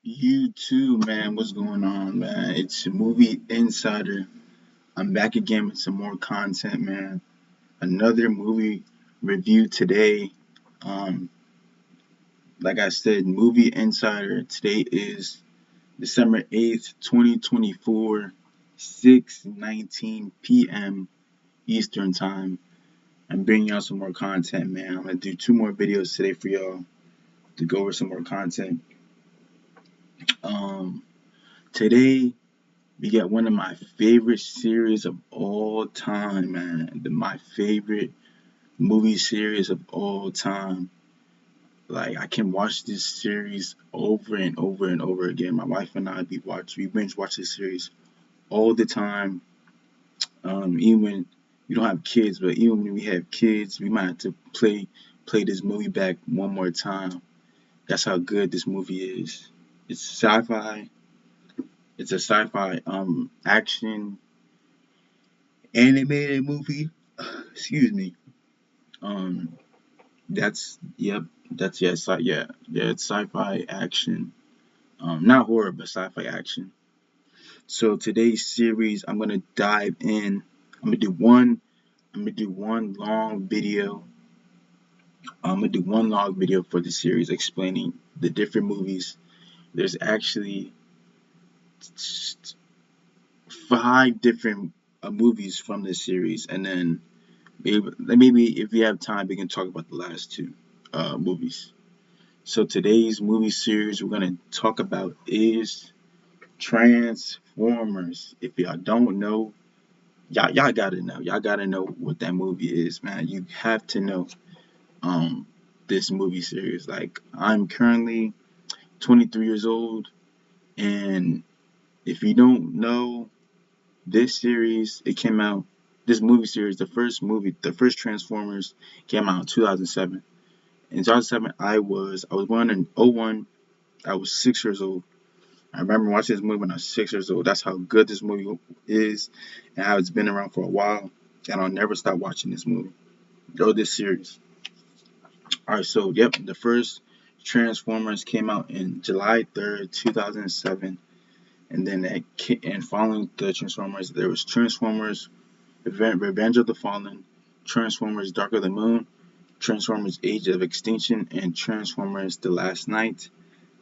You too, man. What's going on, man? It's Movie Insider. I'm back again with some more content, man. Another movie review today. Um, like I said, Movie Insider. Today is December 8th, 2024, 6:19 p.m. Eastern Time. I'm bringing y'all some more content, man. I'm gonna do two more videos today for y'all to go over some more content. Um, Today we got one of my favorite series of all time, man. My favorite movie series of all time. Like I can watch this series over and over and over again. My wife and I we binge watch this series all the time. Even when we don't have kids, but even when we have kids, we might have to play this movie back one more time. That's how good this movie is. It's sci-fi. It's a sci-fi action animated movie. Excuse me. Um, that's yep. That's it's sci-fi action. Not horror, but sci-fi action. So today's series, I'm gonna dive in. I'm gonna do one. I'm gonna do one long video. I'm gonna do one long video for the series explaining the different movies. There's actually five different movies from this series, and then maybe if we have time, we can talk about the last two movies. So today's movie series we're gonna talk about is Transformers. If y'all don't know, y'all gotta know. Y'all gotta know what that movie is, man. You have to know um this movie series. Like I'm currently 23 years old, and if you don't know this series, it came out. This movie series, the first Transformers came out in 2007. In 2007, I was born in '01. I was 6 years old. I remember watching this movie when I was 6 years old. That's how good this movie is, and how it's been around for a while. And I'll never stop watching this movie or this series. All right, so yep, the first Transformers came out in July 3rd, 2007, and then and following the Transformers, there was Transformers Revenge of the Fallen, Transformers Dark of the Moon, Transformers Age of Extinction, and Transformers The Last Knight.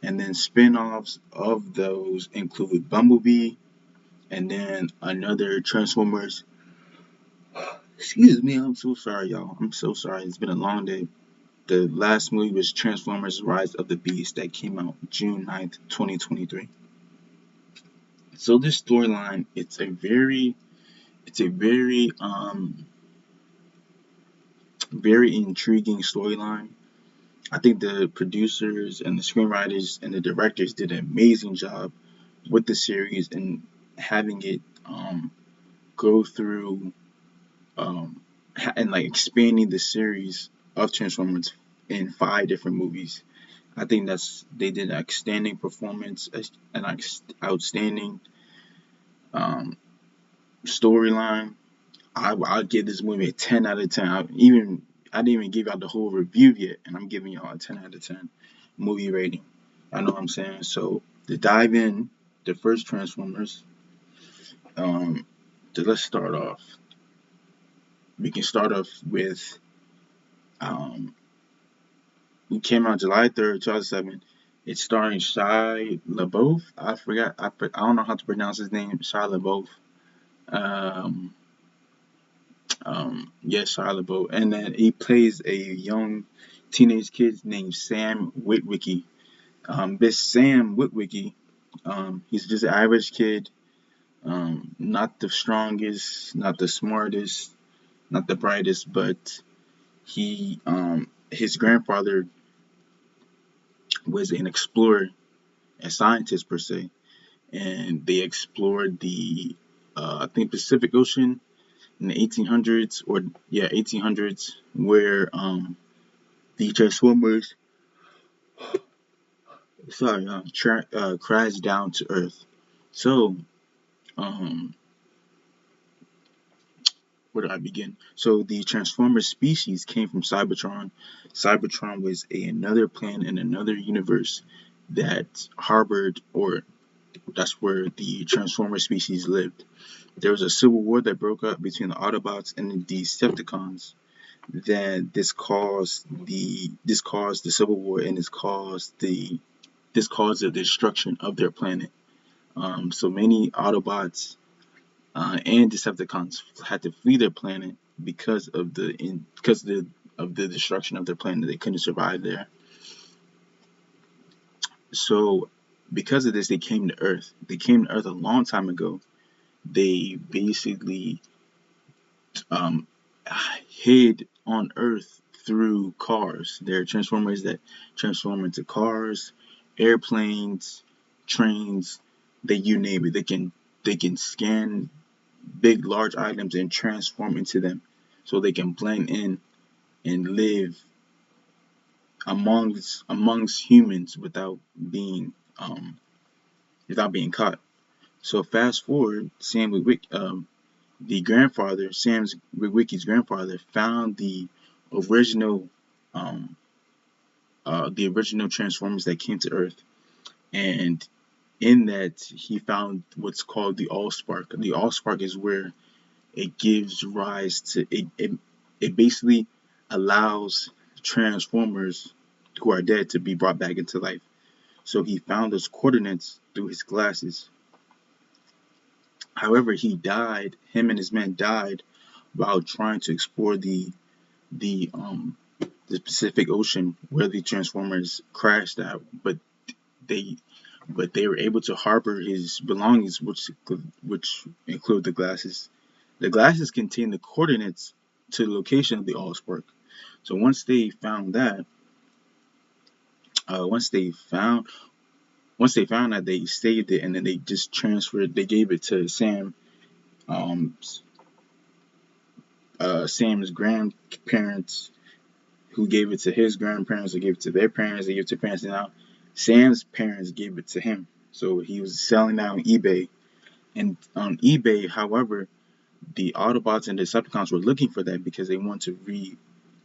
And then spin-offs of those include Bumblebee, and then another Transformers. Excuse me, I'm so sorry, y'all. I'm so sorry. It's been a long day. The last movie was Transformers Rise of the Beast that came out June 9th, 2023. So this storyline, it's a very intriguing storyline. I think the producers and the screenwriters and the directors did an amazing job with the series and having it go through and like expanding the series of Transformers in five different movies. I think they did an outstanding performance, an outstanding um, storyline. I'll give this movie a 10 out of 10. I didn't even give out the whole review yet, and I'm giving y'all a 10 out of 10 movie rating. I know what I'm saying. So to dive in, the first Transformers. Um, let's start off. We can start off with um, it came out July 3rd, 2007. It's starring Shia LaBeouf. I don't know how to pronounce his name. Shia LaBeouf. Um, yes, Shia LaBeouf. And then he plays a young teenage kid named Sam Witwicky. This Sam Witwicky, he's just an average kid. Not the strongest, not the smartest, not the brightest, but his grandfather was an explorer, a scientist per se, and they explored the I think Pacific Ocean in the 1800s, or yeah, 1800s, where the Transformers crashed down to Earth. So um where do I begin? So the Transformer species came from Cybertron. Cybertron was another planet in another universe, that harbored, or that's where the Transformer species lived. There was a civil war that broke out between the Autobots and the Decepticons. Then this caused the civil war, and this caused the destruction of their planet. So many Autobots and Decepticons had to flee their planet because of the destruction of their planet. They couldn't survive there. So because of this, they came to Earth. They came to Earth a long time ago. They basically um, hid on Earth through cars. There are Transformers that transform into cars, airplanes, trains. You name it. They can scan big, large items and transform into them, so they can blend in and live amongst humans without being caught. So fast forward, Sam's Witwicky's grandfather found original um, the original Transformers that came to Earth, and in that he found what's called the Allspark. The Allspark is where it gives rise to it basically allows Transformers who are dead to be brought back into life. So he found those coordinates through his glasses. However, him and his men died while trying to explore the um the Pacific Ocean where the Transformers crashed at, they they were able to harbor his belongings, which include the glasses. The glasses contain the coordinates to the location of the Allspark. So uh, once they found once they found that, they saved it, and then they just transferred. They gave it to um, Sam's grandparents, who gave it to his grandparents, who gave it to their parents, they gave it to parents, and now Sam's parents gave it to him. So he was selling that on eBay. And on eBay, however, the Autobots and Decepticons were looking for that because they want to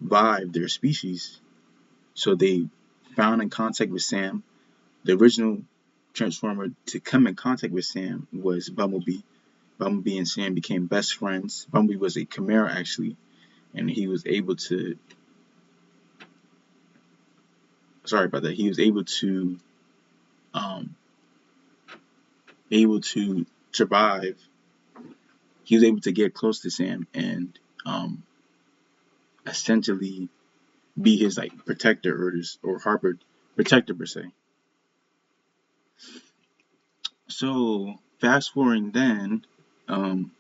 revive their species. So they found in contact with Sam. The original Transformer to come in contact with Sam was Bumblebee. Bumblebee and Sam became best friends. Bumblebee was a Chimera actually, and he was able to. Sorry about that. He was um, able to survive. He was able to get close to Sam and um, essentially be his like protector, or Harvard protector per se. So fast forwarding then, um,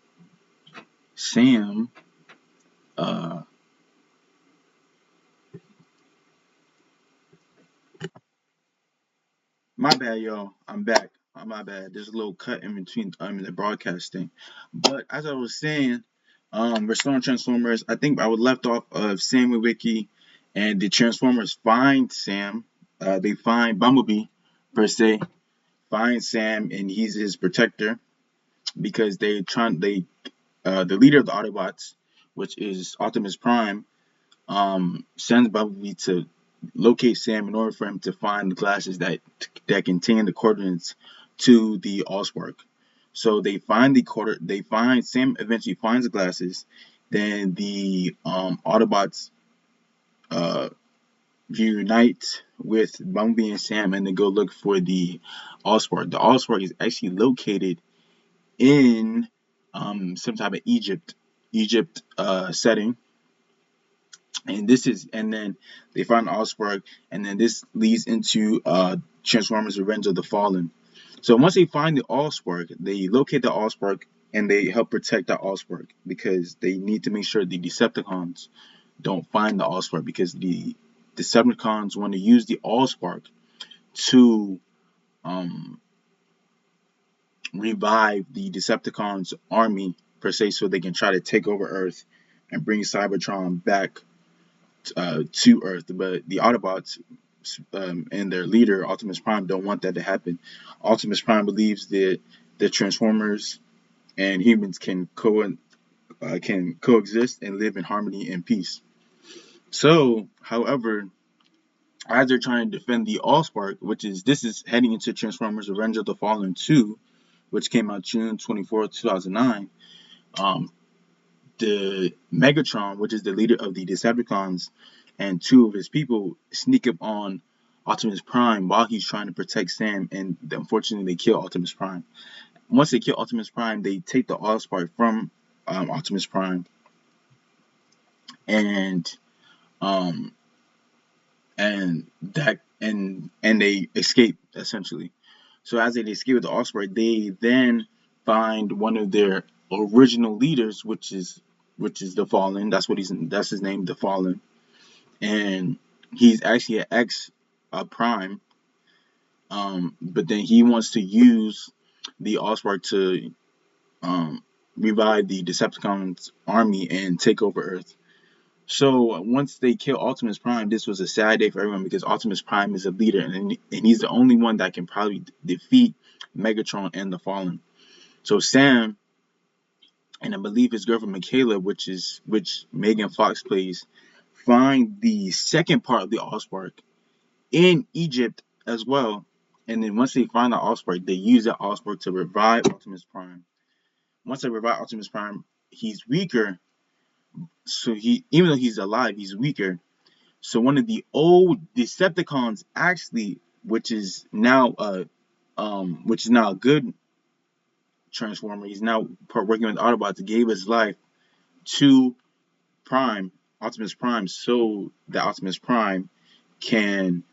Sam, uh, my bad, y'all. I'm back. My bad. There's a little cut in between the broadcasting. But as I was saying, restoring Transformers. I think I was left off of Sam Witwicky, and the Transformers find Sam. They find Bumblebee per se. Find Sam, and he's his protector because the leader of the Autobots, which is Optimus Prime, sends Bumblebee to locate Sam in order for him to find the glasses that contain the coordinates to the Allspark. So they find Sam eventually finds the glasses. Then the Autobots uh, reunite with Bumblebee and Sam, and they go look for the Allspark. The Allspark is actually located in some type of Egypt setting, and then they find Allspark, and then this leads into Transformers: Revenge of the Fallen. So once they find the Allspark, they locate the Allspark, and they help protect the Allspark because they need to make sure the Decepticons don't find the Allspark, because the Decepticons want to use the Allspark to um, revive the Decepticons army per se, so they can try to take over Earth and bring Cybertron back to Earth. But the Autobots and their leader Optimus Prime don't want that to happen. Optimus Prime believes that the Transformers and humans can coexist and live in harmony and peace. So, however, as they're trying to defend the Allspark, which is this is heading into Transformers: Revenge of the Fallen 2, which came out June 24th, 2009. Um, the Megatron, which is the leader of the Decepticons, and two of his people sneak up on Optimus Prime while he's trying to protect Sam, and unfortunately they kill Optimus Prime. Once they kill Optimus Prime, they take the Allspark from Optimus Prime, and um, and they escape essentially. So as they escape with the Allspark, they then find one of their original leaders, which is the Fallen. That's his name, the Fallen, and he's actually an ex Prime. But then he wants to use the Allspark to um, revive the Decepticons army and take over Earth. So once they kill Optimus Prime, this was a sad day for everyone because Optimus Prime is a leader and he's the only one that can probably defeat Megatron and the Fallen. So Sam and I believe his girlfriend Michaela, which Megan Fox plays, find the second part of the Allspark in Egypt as well. And then once they find the Allspark, they use that Allspark to revive Optimus Prime. Once they revive Optimus Prime, he's weaker. So he, even though he's alive, he's weaker. So one of the old Decepticons, actually, which is now a good Transformer. He's now working with Autobots. Gave his life to Prime, Optimus Prime, so that Optimus Prime can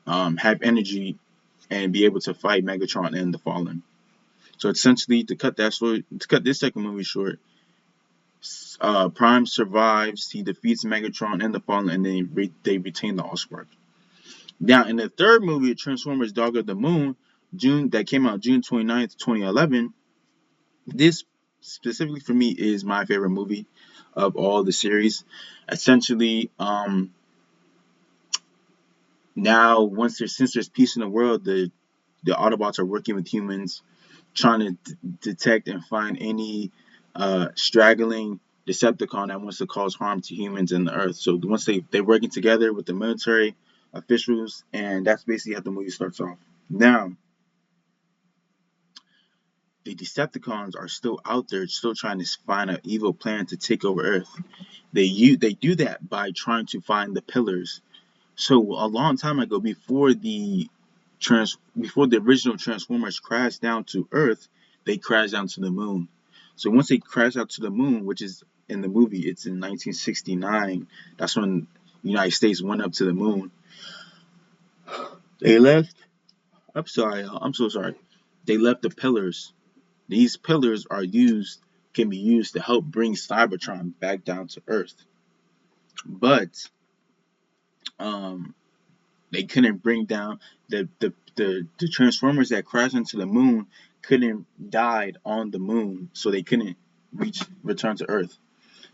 have energy and be able to fight Megatron and the Fallen. So essentially, to cut this second movie short, Prime survives. He defeats Megatron and the Fallen, and then they retain the Allspark. Now, in the third movie, Transformers: Dark of the Moon, that came out June 29th, 2011. This specifically for me is my favorite movie of all the series. Essentially, now since there's peace in the world, the Autobots are working with humans, trying to detect and find any straggling Decepticon that wants to cause harm to humans and the Earth. So once they're working together with the military officials, and that's basically how the movie starts off. Now, the Decepticons are still out there, still trying to find an evil plan to take over Earth. They do that by trying to find the pillars. So a long time ago, before the original Transformers crashed down to Earth, they crashed down to the moon. So once they crashed out to the moon, which is in the movie, it's in 1969. That's when the United States went up to the moon. They left. I'm sorry. I'm so sorry. They left the pillars. These pillars can be used to help bring Cybertron back down to Earth. But um, they couldn't bring down the Transformers that crashed into the moon couldn't died on the moon, so they couldn't return to Earth.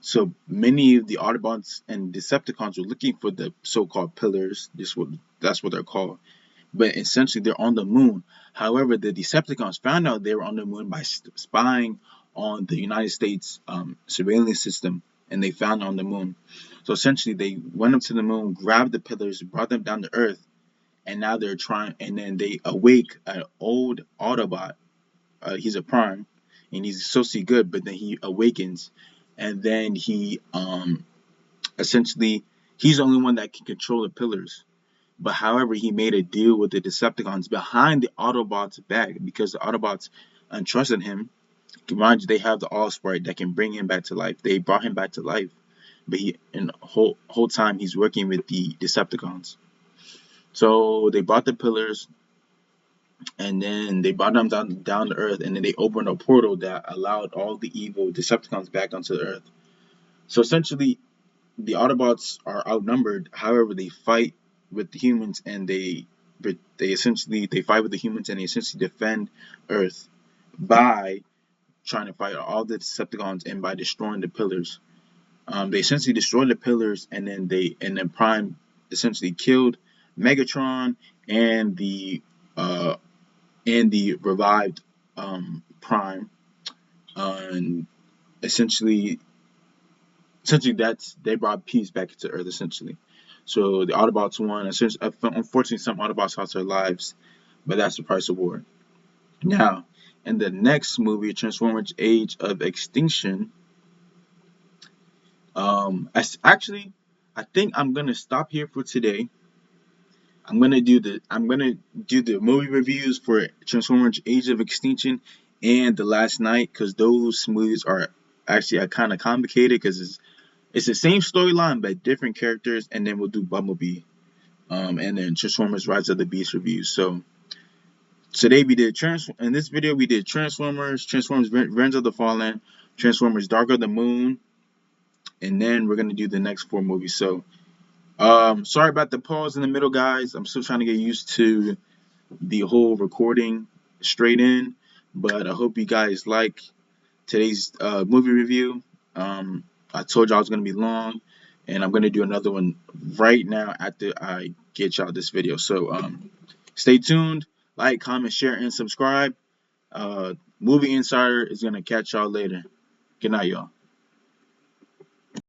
So many of the Autobots and Decepticons were looking for the so-called pillars. That's what they're called. But essentially, they're on the moon. However, the Decepticons found out they were on the moon by spying on the United States surveillance system, and they found it on the moon. So essentially, they went up to the moon, grabbed the pillars, brought them down to Earth, and now they're trying. And then they awake an old Autobot. He's a Prime, and he's supposed to be good, but then he awakens, and then he essentially he's the only one that can control the pillars. But however, he made a deal with the Decepticons behind the Autobots' back because the Autobots entrusted him. Mind you, they have the Allspark that can bring him back to life. They brought him back to life, but he in the whole time he's working with the Decepticons. So they bought the pillars, and then they brought them down to Earth, and then they opened a portal that allowed all the evil Decepticons back onto the Earth. So essentially, the Autobots are outnumbered. However, they fight with the humans, and they fight with the humans, and they essentially defend Earth by trying to fight all the Decepticons and by destroying the pillars. They essentially destroyed the pillars, and then Prime essentially killed Megatron and uh the revived Prime, and essentially that's they brought peace back to Earth essentially. So the Autobots won. Unfortunately, some Autobots lost their lives, but that's the price of war. Now, in the next movie, Transformers: Age of Extinction, actually, I think I'm gonna stop here for today. I'm gonna do the movie reviews for Transformers: Age of Extinction and The Last Knight, because those movies are actually kind of complicated, because it's the same storyline but different characters, and then we'll do Bumblebee, and then Transformers: Rise of the Beast reviews. So today we did in this video we did Transformers Revenge of the Fallen, Transformers Dark of the Moon, and then we're gonna do the next 4 movies. So sorry about the pause in the middle, guys. I'm still trying to get used to the whole recording straight in, but I hope you guys like today's movie review. I told y'all it's gonna be long, and I'm gonna do another one right now after I get y'all this video. So stay tuned, like, comment, share, and subscribe. Movie Insider is gonna catch y'all later. Good night, y'all.